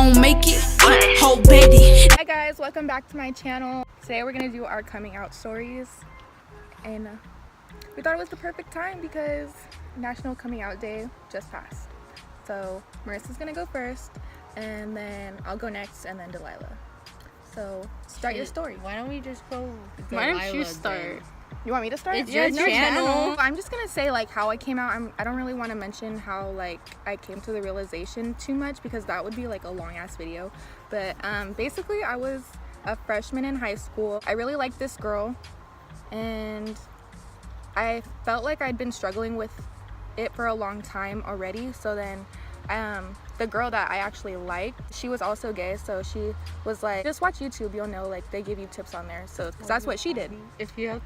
gon' make it. Whole baby. Hi guys, welcome back to my channel. Today we're gonna do our coming out stories, and we thought it was the perfect time because National Coming Out Day just passed. So Marissa's gonna go first, and then I'll go next, and then Delilah. So start your story. Why don't we just go? Why don't you start? You want me to start? It's your channel. I'm just gonna say like how I came out. I don't really want to mention how like I came to the realization too much because that would be like a long ass video. But basically I was a freshman in high school. I really liked this girl, and I felt like I'd been struggling with it for a long time already. So then the girl that I actually liked, she was also gay, so she was like, just watch YouTube, you'll know, like they give you tips on there. So cause that's what she did. If you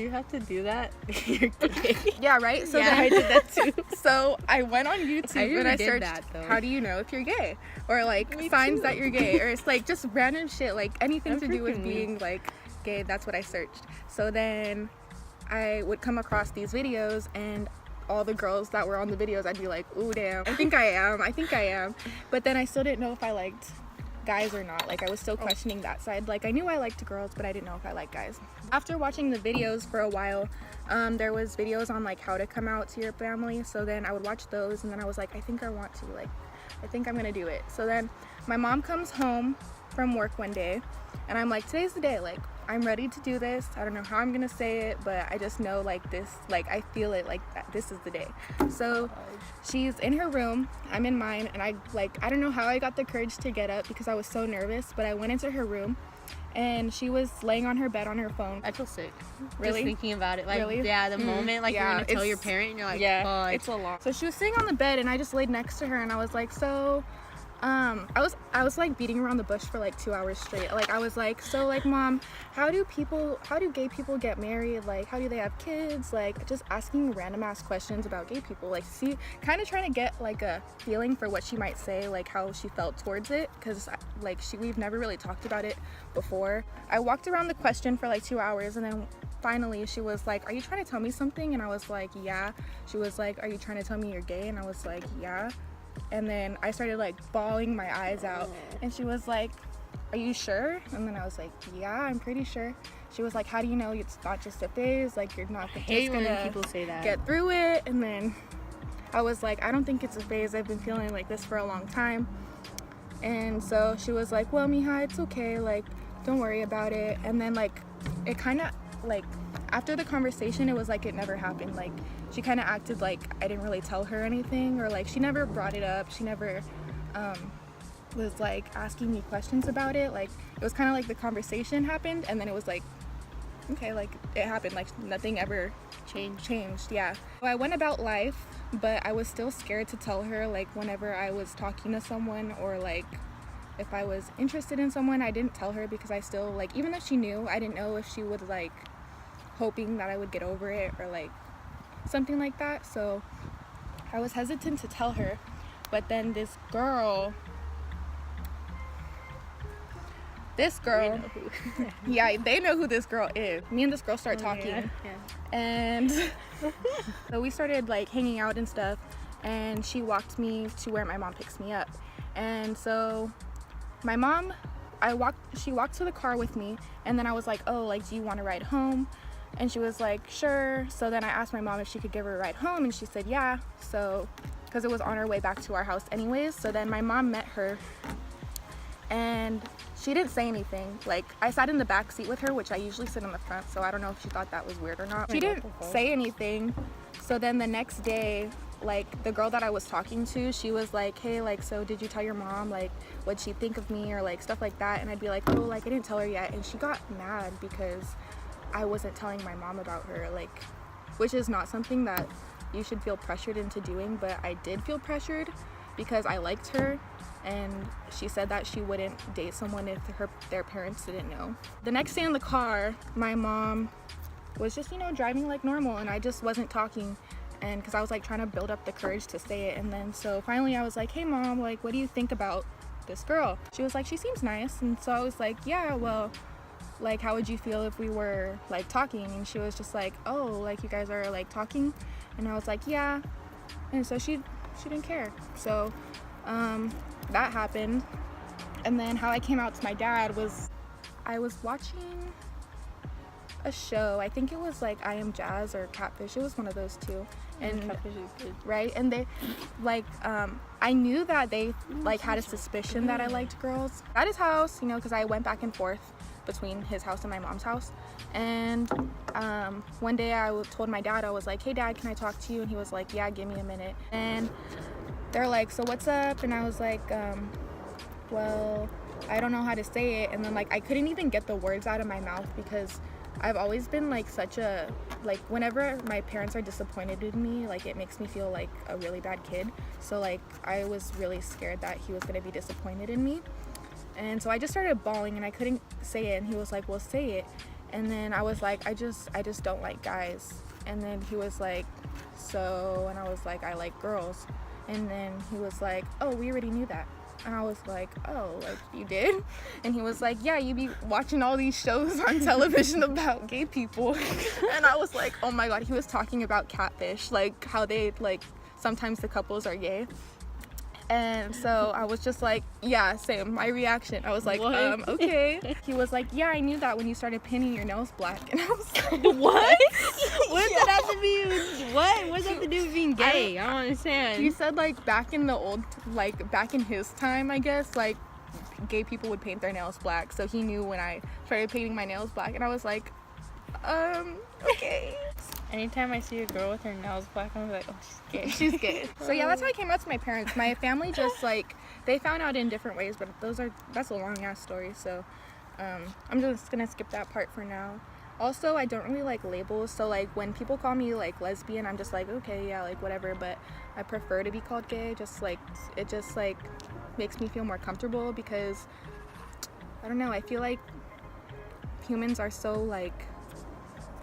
have to do that, you're gay. Yeah, right. So yeah, then, I did that too. So I went on YouTube and I searched that, how do you know if you're gay, or like signs that you're gay, or it's like just random shit, like anything to do with being like gay. That's what I searched. So then I would come across these videos, and all the girls that were on the videos, I'd be like, ooh, damn, I think I am. But then I still didn't know if I liked guys or not. Like I was still questioning that side. Like I knew I liked girls, but I didn't know if I liked guys. After watching the videos for a while, there was videos on like how to come out to your family. So then I would watch those, and then I was like, I think I want to, like, I think I'm gonna do it. So then my mom comes home from work one day, and I'm like, today's the day, like I'm ready to do this. I don't know how I'm gonna say it, but I just know like this, like I feel it, like this is the day. So she's in her room, I'm in mine, and I don't know how I got the courage to get up because I was so nervous, but I went into her room, and she was laying on her bed on her phone. I feel sick. Really? Just thinking about it. Like, really? yeah, the moment like you're gonna tell your parent, and you're like, yeah, fuck. it's a lot. So she was sitting on the bed, and I just laid next to her, and I was like, so I was like beating around the bush for like 2 hours straight. Like I was like, so like, mom, how do gay people get married? Like how do they have kids? Like just asking random ass questions about gay people, like see, kind of trying to get like a feeling for what she might say, like how she felt towards it, because like we've never really talked about it before. I walked around the question for like 2 hours, and then finally she was like, are you trying to tell me something? And I was like, yeah. She was like, are you trying to tell me you're gay? And I was like, yeah. And then I started like bawling my eyes out, and she was like, are you sure? And then I was like, yeah, I'm pretty sure. She was like, how do you know it's not just a phase, like you're not just gonna people say that, get through it? And then I was like, I don't think it's a phase, I've been feeling like this for a long time. And so she was like, well, mija, it's okay, like don't worry about it. And then like it kind of like, after the conversation, it was like it never happened. Like she kind of acted like I didn't really tell her anything, or like she never brought it up. She never was like asking me questions about it. Like it was kind of like the conversation happened, and then it was like, okay, like it happened, like nothing ever changed. Yeah. So I went about life, but I was still scared to tell her, like whenever I was talking to someone, or like if I was interested in someone, I didn't tell her because I still, like, even though she knew, I didn't know if she was like hoping that I would get over it or like something like that. So I was hesitant to tell her. But then this girl yeah, they know who this girl is. Me and this girl start talking. Yeah. And so we started like hanging out and stuff, and she walked me to where my mom picks me up. And so my mom, she walked to the car with me, and then I was like, oh, like, do you want to ride home? And she was like, sure. So then I asked my mom if she could give her a ride home, and she said yeah. So because it was on her way back to our house anyways. So then my mom met her, and she didn't say anything. Like I sat in the back seat with her, which I usually sit in the front, so I don't know if she thought that was weird or not. She didn't say anything. So then the next day, like the girl that I was talking to, she was like, hey, like, so did you tell your mom, like, what'd she think of me, or like stuff like that? And I'd be like, oh, like I didn't tell her yet. And she got mad because I wasn't telling my mom about her, like, which is not something that you should feel pressured into doing, but I did feel pressured because I liked her, and she said that she wouldn't date someone if their parents didn't know. The next day in the car, my mom was just, you know, driving like normal, and I just wasn't talking, and because I was like trying to build up the courage to say it. And then so finally I was like, hey mom, like, what do you think about this girl? She was like, she seems nice. And so I was like, yeah, well, like, how would you feel if we were like talking? And she was just like, oh, like you guys are like talking? And I was like, yeah. And so she didn't care. So that happened. And then how I came out to my dad was I was watching a show. I think it was like I Am Jazz or Catfish. It was one of those two. And Catfish is good. right, and they like I knew that they like had a suspicion that I liked girls at his house, you know, because I went back and forth between his house and my mom's house. And one day I told my dad, I was like, hey dad, can I talk to you? And he was like, yeah, give me a minute. And they're like, so what's up? And I was like, well, I don't know how to say it. And then like I couldn't even get the words out of my mouth because I've always been like such a, like whenever my parents are disappointed in me, like it makes me feel like a really bad kid. So like I was really scared that he was going to be disappointed in me. And so I just started bawling and I couldn't say it. And he was like, well, say it. And then I was like, I just don't like guys. And then he was like, so, and I was like, I like girls. And then he was like, oh, we already knew that. And I was like, oh, like you did? And he was like, yeah, you be watching all these shows on television about gay people. And I was like, oh my God, he was talking about Catfish, like how they, like, sometimes the couples are gay. And so I was just like, yeah, same, my reaction. I was like, okay. He was like, yeah, I knew that when you started painting your nails black. And I was like, What? What does that have to be with, what? What does that have to do with being gay? I don't understand. He said like back in the old, like back in his time, I guess, like gay people would paint their nails black. So he knew when I started painting my nails black. And I was like, okay. Anytime I see a girl with her nails black, I'm like, oh, she's gay. She's gay. So yeah, that's how I came out to my parents. My family just like, they found out in different ways, but that's a long ass story. So I'm just gonna skip that part for now. Also, I don't really like labels. So like when people call me like lesbian, I'm just like, okay, yeah, like whatever. But I prefer to be called gay. Just like, it just like makes me feel more comfortable because I don't know. I feel like humans are so like,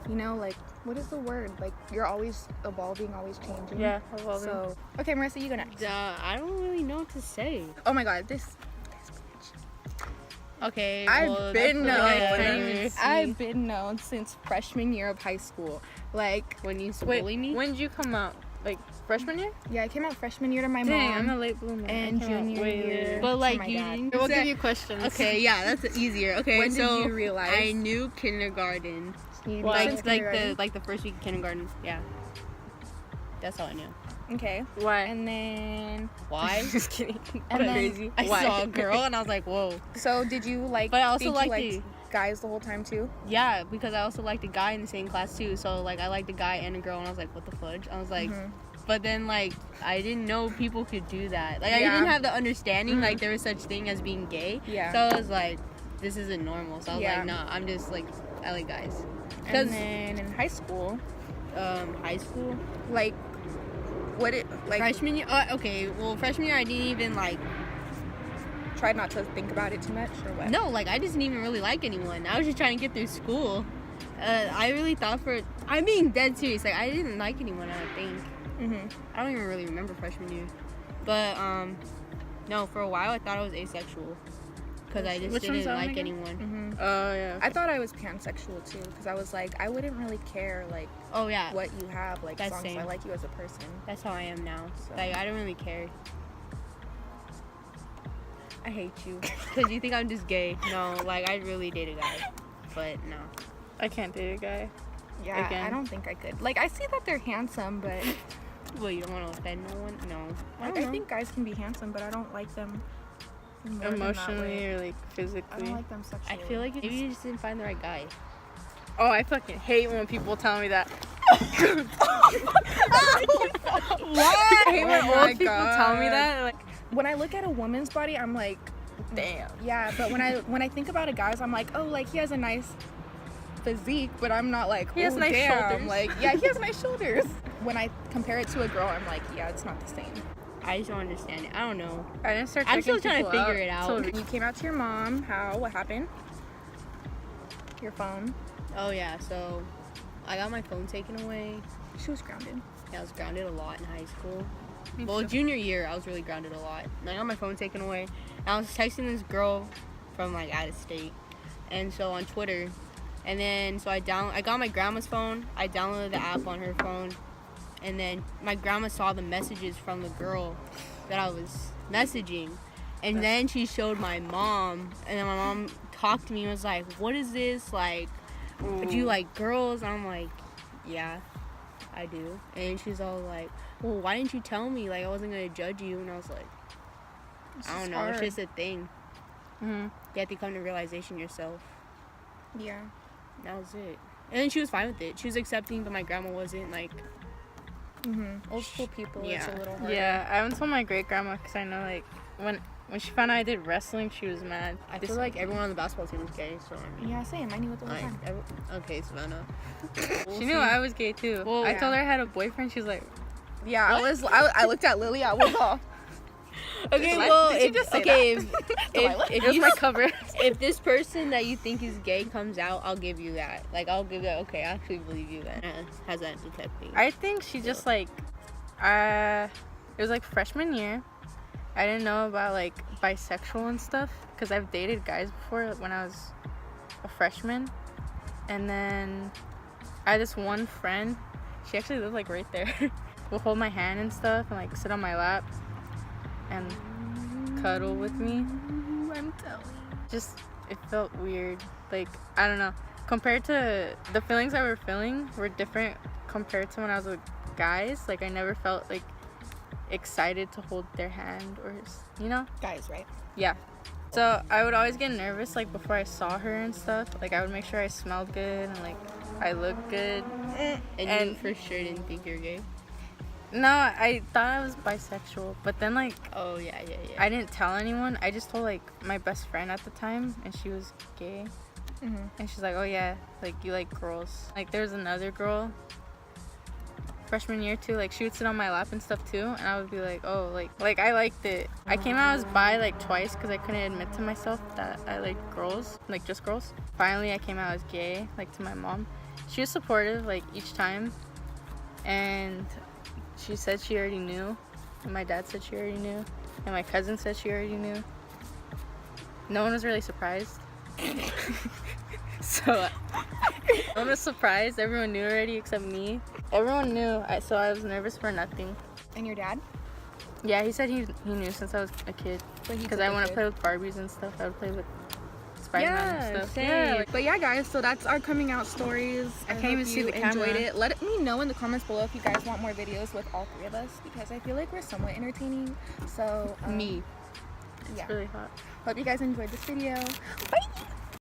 you know, like, what is the word? Like, you're always evolving, always changing. Yeah, evolving. So, okay, Marissa, you go next. I don't really know what to say. Oh my God, this Okay, I've been known. I've I've been known since freshman year of high school. Like, when you used to bully me. When did you come out? Like freshman year? yeah, I came out freshman year to my Dang, mom. I'm a late bloomer. And I came out junior way year. later. But like my you dad. didn't. We'll give you questions. Okay, yeah, that's easier. Okay, When so did you realize? I knew kindergarten. You Why? since kindergarten? Like the first week of kindergarten. Yeah, that's all I knew. Okay. Why? And then, Why? Just kidding. And then- Crazy. I Why? saw a girl and I was like, whoa. so did you like, But I also think you liked liked guys the whole time too? Yeah, because I also liked a guy in the same class too. So like I liked a guy and a girl, and I was like, what the fudge? I was like, but then like I didn't know people could do that. Like I Yeah. didn't have the understanding like there was such thing as being gay. Yeah. So I was like, this isn't normal. So I was Yeah. like, nah, I'm just like I like guys. And then in high school, High school, like, what it, like, freshman year. Okay, well freshman year I didn't even like. tried not to think about it too much or what? No, like I didn't even really like anyone. I was just trying to get through school. I really thought I'm being dead serious. Like I didn't like anyone. I don't think. I don't even really remember freshman year. But no, for a while I thought I was asexual because I just Which one's didn't that one like again? anyone. Oh yeah. I thought I was pansexual too, because I was like, I wouldn't really care like Oh yeah, what you have, like as That's long as I same. like you as a person. that's how I am now. So. Like I don't really care. I hate you because you think I'm just gay. No, like I really date a guy, but no. I can't date a guy. Yeah, Again. I don't think I could. Like, I see that they're handsome, but Well, you don't want to offend no one. No. like, I think guys can be handsome, but I don't like them more than that Emotionally way. or like I physically. don't like them I sexually. feel like maybe you just didn't find the right guy. Oh, I fucking hate when people tell me that. Why? I hate when old people tell me that. Like, When I look at a woman's body, I'm like, damn. yeah. But when I think about a guy's, I'm like, oh, like he has a nice physique, but I'm not like, He has "Ooh, nice damn." shoulders. Like, yeah, he has nice shoulders. When I compare it to a girl, I'm like, yeah, it's not the same. I just don't understand it. I don't know. I didn't start. I'm still checking trying to people figure it out. till- You came out to your mom. How? What happened? Your phone. Oh yeah, so I got my phone taken away. She was grounded. I was grounded a lot in high school. Me Well, too. junior year, I was really grounded a lot. And I got my phone taken away. And I was texting this girl from like out of state, and so on Twitter, and then so I got my grandma's phone. I downloaded the app on her phone, and then my grandma saw the messages from the girl that I was messaging, And then she showed my mom, and then my mom talked to me and was like, what is this? Like, do you like girls? And I'm like, yeah, I do. And she's all like, well, why didn't you tell me? Like, I wasn't going to judge you. And I was like, I don't know. It's just a thing. Mm-hmm. You have to come to realization yourself. Yeah. That was it. And then she was fine with it. She was accepting, but my grandma wasn't, like... Old school people, Yeah. it's a little harder. Yeah, I haven't told my great grandma because I know like when she found out I did wrestling, she was mad. I feel like everyone on the basketball team was gay, so I mean... Yeah, same. I knew it the whole time. Okay, Savannah. She knew I was gay too. Well, I yeah. told her I had a boyfriend. She's like, Yeah, I looked at Lily. I was all. Okay, What? well, Did you if, just say okay, that? if it was you my cover. if this person that you think is gay comes out, I'll give you that. Like, I'll give that. Okay, I actually believe you. That has that detecting. I think she just like, it was like freshman year. I didn't know about like bisexual and stuff because I've dated guys before when I was a freshman, and then I had this one friend. She actually lived like right there. Would hold my hand and stuff and like sit on my lap and cuddle with me. I'm telling. Just it felt weird. Like I don't know. Compared to the feelings I were feeling were different compared to when I was with guys. Like I never felt like excited to hold their hand or you know. Guys, right? Yeah. So I would always get nervous like before I saw her and stuff. Like I would make sure I smelled good and like I looked good. And you for sure didn't think you're gay. No, I thought I was bisexual, but then like Oh yeah. I didn't tell anyone. I just told like my best friend at the time, and she was gay. And she's like, "Oh yeah, like you like girls." Like there was another girl, freshman year too. Like she would sit on my lap and stuff too, and I would be like, "Oh, like I liked it." I came out as bi like twice because I couldn't admit to myself that I liked girls, like just girls. Finally, I came out as gay, like to my mom. She was supportive like each time, and she said she already knew, and my dad said she already knew, and my cousin said she already knew. No one was really surprised. So no one was surprised. Everyone knew already except me. Everyone knew, so I was nervous for nothing. And your dad? Yeah, he said he knew since I was a kid. Because I want to play with Barbies and stuff. I would play with Spider-Man and stuff. same. Yeah, But yeah, guys, so that's our coming out stories. I can't hope even see you the camera. enjoyed it. Let me know in the comments below if you guys want more videos with all three of us, because I feel like we're somewhat entertaining. So Me. yeah. it's really hot. Hope you guys enjoyed this video. Bye.